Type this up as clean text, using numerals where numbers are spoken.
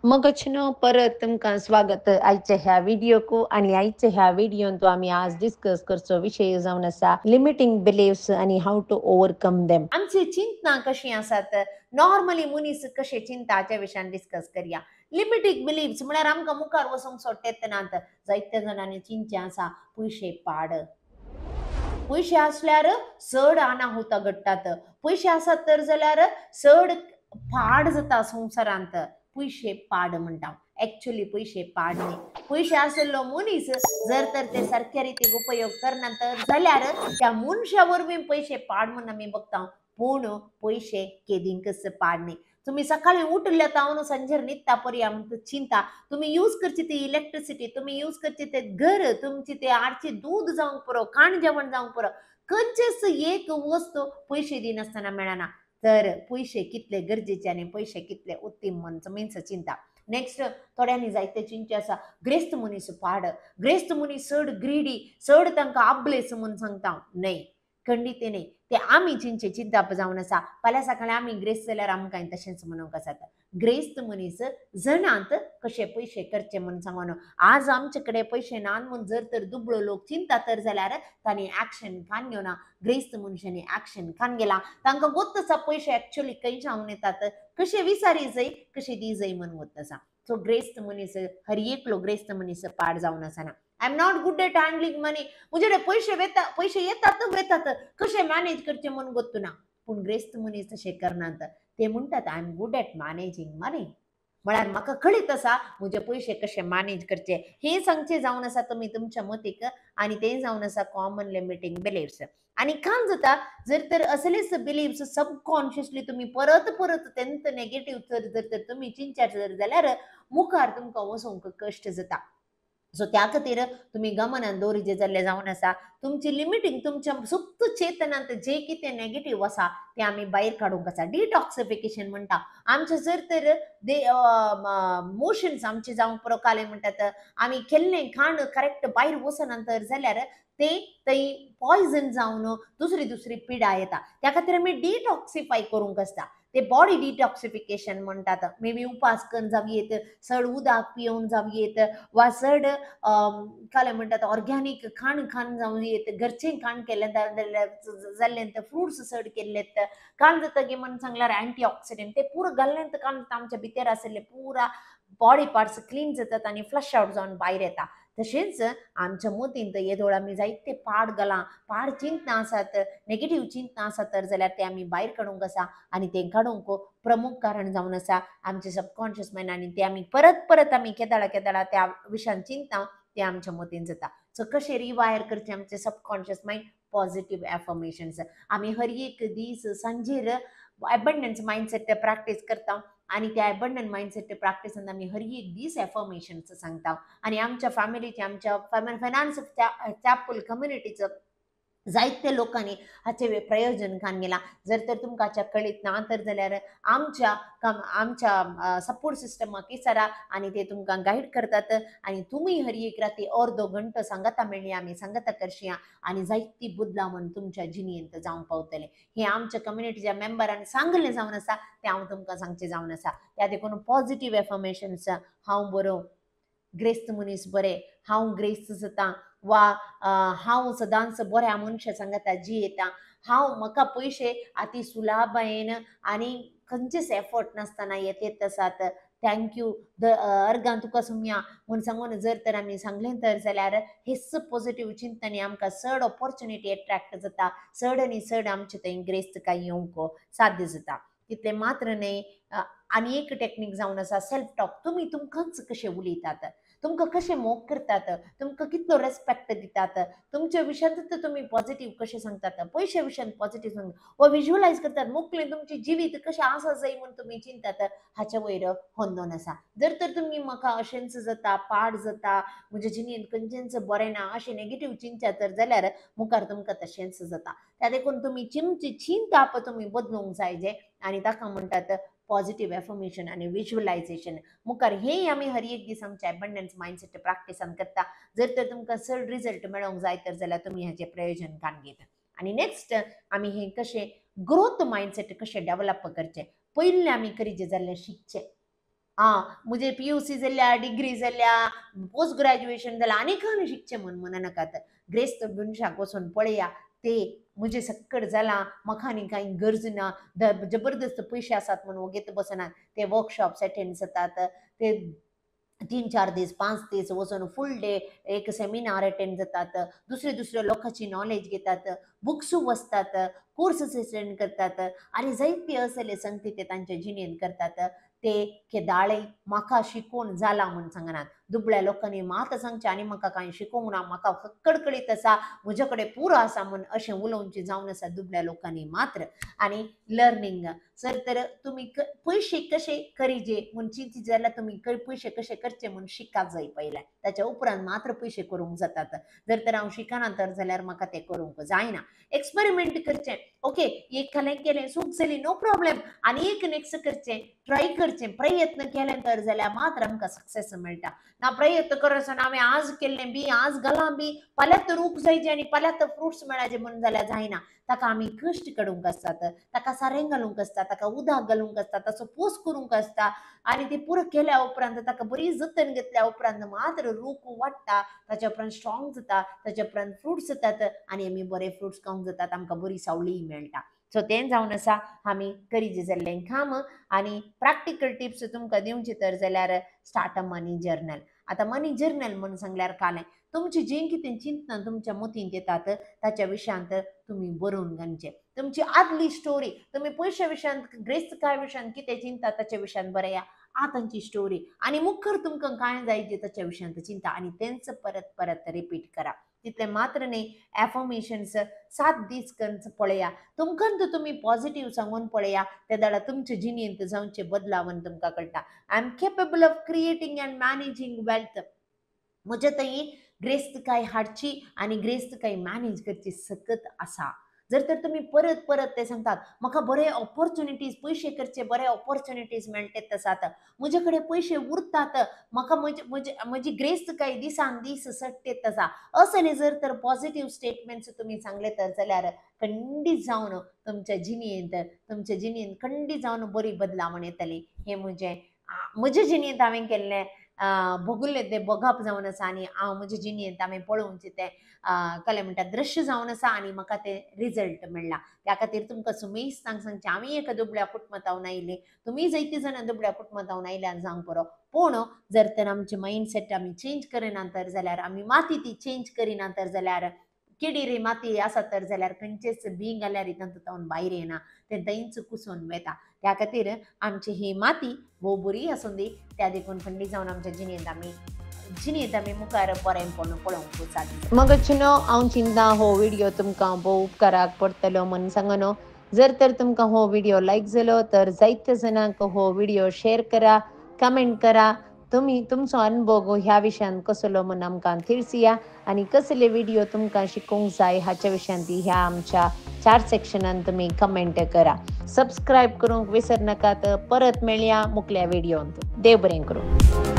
मगचनं परत तुमका स्वागत आजच्या ह्या व्हिडिओको आणि आजच्या ह्या व्हिडिओन तो आम्ही आज डिस्कस करचो विषय जावन आसा लिमिटिंग बिलीव्स आणि हाऊ टू ओव्हरकम देम. आमची चिंतना कशी आसात नॉर्मली मनीस कशे चिंता हाच्या विशयान डिस्कस करया. लिमिटेड बिलीव्स म्हळ्यार आमकां मुखार वचोंक सोडटा नात. जायत्या जाणांनी चिंचे आसा पयशे पाड. पयशे आसल्यार चड अनाहुता घडटात. पयशे आसात तर जाल्यार चड पाड जाता संवसारांत. पयशे पाड म्हणटा. एक्चुअली पयशे पाड न्ही. पयशे आसलो मनीस जर तर ते सारक्या रितीक उपयोग करना तर जाल्यार त्या मनशा वरवीं पयशे पाड म्हणून आमी बगता. पूण पयशे केदींकच पाड न्ही. तुम्ही सकाळी उठल्या तावन संजेर न्हिदता पर्यंत चिंता. तुम्ही यूज करची ती इलेक्ट्रिसिटी, तुम्ही यूज करची ते घर, तुमची ते आडची दूध जावंक पुरो, खाण जेवण जावंक पुरो, खंयचेच एक वस्तू पयशे दिनासतना मेळना. तर पयशे कितले गरजेचे आनी पयशे कितले उत्तम मीन्स चिंता. नेक्स्ट थोड्यांनी जायते चिंचे आसा ग्रेस्त मनीस पाड. ग्रेस्त मनीस चड ग्रीडी, चड तांकां आबलेस म्हणून सांगता. न्हय, खंडीत न्हय. ते आमी चिंचे चिंता जावन आसा. फाल्यां सकाळी आमी ग्रेस्त जाल्यार आमकां तशेंच म्हणूंक आसा. ग्रेस्त मनीस जणांत कशे पयशे करचे म्हणून सांगून आज आमचे कडेन पयशे नान म्हणून जर तर दुबळो लोक चिंता तर जाल्यार तांणी ऍक्शन कान घेवना. ग्रेस्त मनशांनी ऍक्शन कान गेला. तांकां गोत आसा पयशे एक्चुअली खंयच्यान येतात, कशे विचारी जाय, कशे दी जाय म्हणून गोत आसा. सो ग्रेस्त मनीस हर एकलो ग्रेस्त मनीस पाड जावन आसना. I am not good at handling money. मुझे पैसे येतात वेतात, कशे मॅनेज करचे म्हणून गोत्तू ना. पूण ग्रेस्त मनीस तशे करनात. ते म्हणटात I am good at managing money. म्हळ्यार म्हाका कळीत आसा म्हजे पयशे कशे मॅनेज करचे. हे सांगचे जावन आसा तुमी तुमच्या मतीक आनी ते जावन आसा कॉमन लिमिटिंग बिलीव्स. आनी काम जाता जर तर असलेच बिलीव्स सबकॉन्शियसली तुम्ही परत परत तेंत नेगेटिव्ह जर तर तुम्ही चिंचार जाल्यार मुखार तुमकां वचोंक कश्ट जाता. सो त्या खातीर तुम्ही गमनान दवरिजे जाल्ले जावन आसा तुमची लिमिटिंग तुमच्या सुप्त चेतनांत जे कितें नेगेटिव्ह आसा ते आमी भायर काडूंक आसा. डिटॉक्सिफिकेशन म्हणटा. आमचे जर तर मोशन्स आमचे जावंक पुरो काले म्हणटात आमी केल्लें खाण करेक्ट भायर वचना तर जाल्यार ते थंय पॉयझन जावन दुसरी दुसरी पिडा येता. त्या खातीर आमी डिटॉक्सिफाय करूंक आसता. ते बॉडी डिटॉक्सिफिकेशन म्हणटात. मे बी उपास करून जावयेत, चड उदक पिवन जावयेत, वा चड काय म्हणटात ऑर्गॅनिक खाण खाण जावयेत, घरचें खाण केलें जाल्लें फ्रुट्स चड केल्लेत. काण जाता की म्हणून सांगल्यार अँटी ऑक्सिडंट ते पुरो घाल्लें काण आमच्या भितर आसले पुरा बॉडी पार्ट्स क्लीन जातात आनी फ्लश आउट जावन भायर येता. तशेंच आमच्या मतींत येदोळ आमी जायते पाड घाला, पाड चिंतना आसात, नेगेटिव्ह चिंतना आसात तर जाल्यार ते आमी भायर काडूंक आसा. आनी ते काडूंक प्रमुख कारण जावन आसा आमचे सबकॉन्शियस मायंड. आनी ते आमी परत परत आमी केदाळा त्या विशयान चिंता ते आमच्या मतीन जाता. सो कशे रिवायर करचे आमचे सबकॉन्शियस मायंड. पॉझिटिव्ह एफर्मेशन्स आमी हर एक दीस सांजेर अबंडन्स माइंडसेट प्रॅक्टिस करता. आणि त्या अबंडंट माइंडसेट प्रॅक्टिसान आमी हर एक दीस एफर्मेशन्स सांगता. आणि आमच्या फॅमिलीचे आमच्या फायनान्स चॅपल कम्युनिटीचं जायत्या लोकांनी हाचे प्रयोजन कान गेला. जर तर तुमकां हाच्या कळीत ना तर जाल्यार आमच्या सपोर्ट सिस्टमाक विचारा आनी ते तुमकां गाईड करतात. आनी तुमी हर एक राती अर्दो घंटो सांगाता मेळ्ळी आमी सांगाता करशीया आनी जायती बुदलावण तुमच्या जिणेंत जावंक पावतले. हे आमच्या कम्युनिटीच्या मेंबरांनी सांगलें जावन आसा ते हांव तुमकां सांगचें जावन आसा. त्या देखून पॉझिटिव्ह एफर्मेशन्स हांव बरो, ग्रेस्त मनीस बरे, हांव ग्रेस्त जाता, वा हांव सदांच बऱ्या मनशा सांगाता जी येता, हांव म्हाका पयशे अति सुलभायेन आनी खंयचेच एफर्ट नासतना येत आसात. थँक्यू अर्गां तुका सुम्या म्हूण सांगून जर तर आमी सांगलें तर जाल्यार हेच पॉझिटिव्ह चिंतनांनी आमकां चड ऑपॉर्च्युनिटी एट्रॅक्ट जाता. चड आनी चड आमचे थंय ग्रेस्त काय येवंक साध्य जाता. तितलें मात्र न्हय. आनी एक टेक्नीक जावन आसा सेल्फ टॉक. तुमी तुमकांच कशे उलयतात, तुमकां कशे मोग करतात, तुमकां कितलो रेस्पेक्ट दितात, तुमच्या विशयांत तुमी पॉझिटिव्ह कशे सांगतात, पयशे विशयान पॉझिटिव्ह सांगतात, वा विज्युअलायज करतात मुखलें तुमची जिवीत कशें आसा जाय म्हणून तुमी चिंतात. हाच्या वयर होंदोन आसा. जर तर तुमी म्हाका अशेंच जाता, पाड जाता, म्हज्या जिणेंत खंयचेंच बरें ना अशें नेगेटिव्ह चिंतात तर जाल्यार मुखार तुमकां तशेंच जाता. त्या देखून तुमी चिंची चिंता तुमी बदलूंक जाय जे. आनी ताका म्हणटात पॉझिटिव्ह एफर्मेशन आनी विज्युअलायझेशन. मुखार हे आमी हर एक दीस आमच्या अबंडन्स माइंडसेट प्रॅक्टिसान करता. जर तर तुमकां चड रिजल्ट मेळोंक जाय तर जाल्यार तुमी हाचे प्रयोजन कान घेता. आनी नेक्स्ट आमी हे कशे ग्रोथ माइंडसेट कशे डेव्हलप करचे पयले आमी करीचे जाल्यार शिकचे. म्हणजे PUC जाल्या डिग्री जाल्या पोस्ट ग्रॅज्युएशन जाल्या आनीकानी शिकचे म्हणून नाकात ग्रेस्त मनशाक वचून पळया ते म्हणजे सक्कड जाला मखानी काही गरज ना जबरदस्त पैसे आसात म्हणून वगेत बसनात ते वर्कशॉप्स अटेंड जातात ते 3-4 दीस 5 दीस वचून फुल डे एक सेमिनार अटेंड जातात दुसरे दुसरे लोकांची नॉलेज घेतात बुक्स वाचतात कोर्सेस अटेंड करतात आणि जायते असले संगती ते तांच्या जिणेन करतात ते केदाळे म्हाका शिकून जाला म्हणून सांगनात दुबळ्या लोकांनी मात सांगचे आणि म्हाका कांय शिकोवंक ना म्हाका कडकडीत आसा म्हजे कडेन पुरो आसा म्हूण अशें उलोवचें जावन आसा दुबळ्या लोकांनी मात्र आणि लर्निंग सर तर तुम्ही पैसे कसे करीजे म्हूण चिंती जाल्यार तुम्ही पैसे कसे करचे म्हूण शिकात जाय पयलें ताच्या उपरांत मात्र पैसे करूंक जातात जर तर हांव शिकना तर जाल्यार म्हाका तें करूंक जायना एक्सपेरिमेंट करचें ओके एक केलें सूख जाली नो प्रॉब्लेम आणि एक नेक्स्ट करचें ट्राय करचें प्रयत्न केलें तर जाल्यार मात्र आमकां सक्सेस मेळटा ना प्रयत्न करसन हांवें आज केल्लें बी आज घालां बी फाल्यां तर रूख जायचें आनी फाल्यां तर फ्रुट्स मेळाचे म्हणून जाल्यार जायना ताका आमी कश्ट काडूंक आसतात ताका सारें घालूंक आसता ताका उदक घालूंक आसता ताचो पोस करूंक आसता आणि ते पुरो केल्या उपरांत ताका बरी जतन घेतल्या उपरांत मात्र रूख वाडटा ताच्या उपरांत स्ट्रॉंग जाता ताच्या उपरांत फ्रुट्स जातात आणि आमी बरे फ्रुट्स खावंक जातात आमकां बरी सावळी मेळटा सो तें जावन आसा आमी करीजे जाल्लें काम आणि प्रॅक्टिकल टिप्स तुमकां दिवचे तर जाल्यार स्टार्ट अ मनी जर्नल आता मनी जर्नल म्हणून सांगल्यार कालें तुमची जी कितें चिंतना तुमच्या मतींत येतात ताच्या विशयांत तुम्ही बरोवन घालचें तुमची आदली स्टोरी तुम्ही पयशे विशयांत ग्रेस्तकाय विशयांत कितें चिंता ताच्या विशयांत बरया आतांची स्टोरी आणि मुखार तुमकां काय जायचे ताच्या विशयांत चिंता आणि तेंच परत परत रिपीट करा तितले मात्र न्ही एफर्मेशन्स 7 दीस करून पळया तुमकां तर तुम्ही पॉझिटिव्ह सांगून पळया त्या दाडा तुमच्या जिणेंत जावचे बदलावन तुमकां कळटा I am capable of creating and managing wealth म्हजे थंय ग्रेस्तकाय हाडची आणि ग्रेस्तकाय मॅनेज करची सकत आसा जर तर तुम्ही परत परत ते सांगतात म्हाका बरे ऑपॉर्च्युनिटीज पैसे करचे बरे ऑपॉर्च्युनिटीज मेळटात आसात म्हजे कडेन पैसे उरतात म्हाका म्हजी ग्रेस्तकाय दिसान दीस सट्टेत आसा असले जर तर पॉझिटिव्ह स्टेटमेंट्स तुम्ही सांगले तर जाल्यार खंडीत जावन तुमच्या जिणेंत खंडीत जावन बरी बदलावण येतली हे म्हजे जिणेंत हांवें केल्लें भोगुल्ले ते बघप जावन आसा आनी हांव म्हजे जिणेंत हांवें पळोवनचें तें कलें म्हणटा दृश्य जावन आसा आनी म्हाका ते रिजल्ट मेळ्ळा त्या खातीर तुमकां सुमेश सांगचें हांवें एका दुबळ्या कुटुंबांतावन आयिल्लें तुमी जायतीं जाणां दुबळ्या कुटुंबांतावन आयल्यार जावंक बरो पूण जर तर आमचे मायंडसेट आमी चेंज करिना तर जाल्यार आमी माती ती चेंज करिना तर जाल्यार किडी रे माती आसा तर जाल्यार खंयचेच बीं घाल्यार तातूंत भायर येना तें थंयच कुसोन वता त्या खातीर आमची ही माती भोव बरी आसूं दी त्या देखून खंडी जावन आमच्या जिणेंत आमी मुखार बरेंपण पळोवंक सादी मग हांव चिंता हो व्हिडिओ तुमकां भोव उपकाराक पडटलो म्हणून सांगनो जर तर तुमकां हो व्हिडिओ लायक जालो तर जायत्या जणांक हो व्हिडिओ शेअर करा कमेंट करा तुम्ही तुमचो अनुभव ह्या विशयान कसलो म्हणून आमकां थिरसिया आणि कसले व्हिडिओ तुमकां शिकोवंक जाय हाच्या विशयांत ह्या आमच्या 4 सेक्शनान तुम्ही कमेंट करा सबस्क्राईब करूंक विसर नाकात परत मेळया मुकल्या व्हिडिओंत देव बरें करूं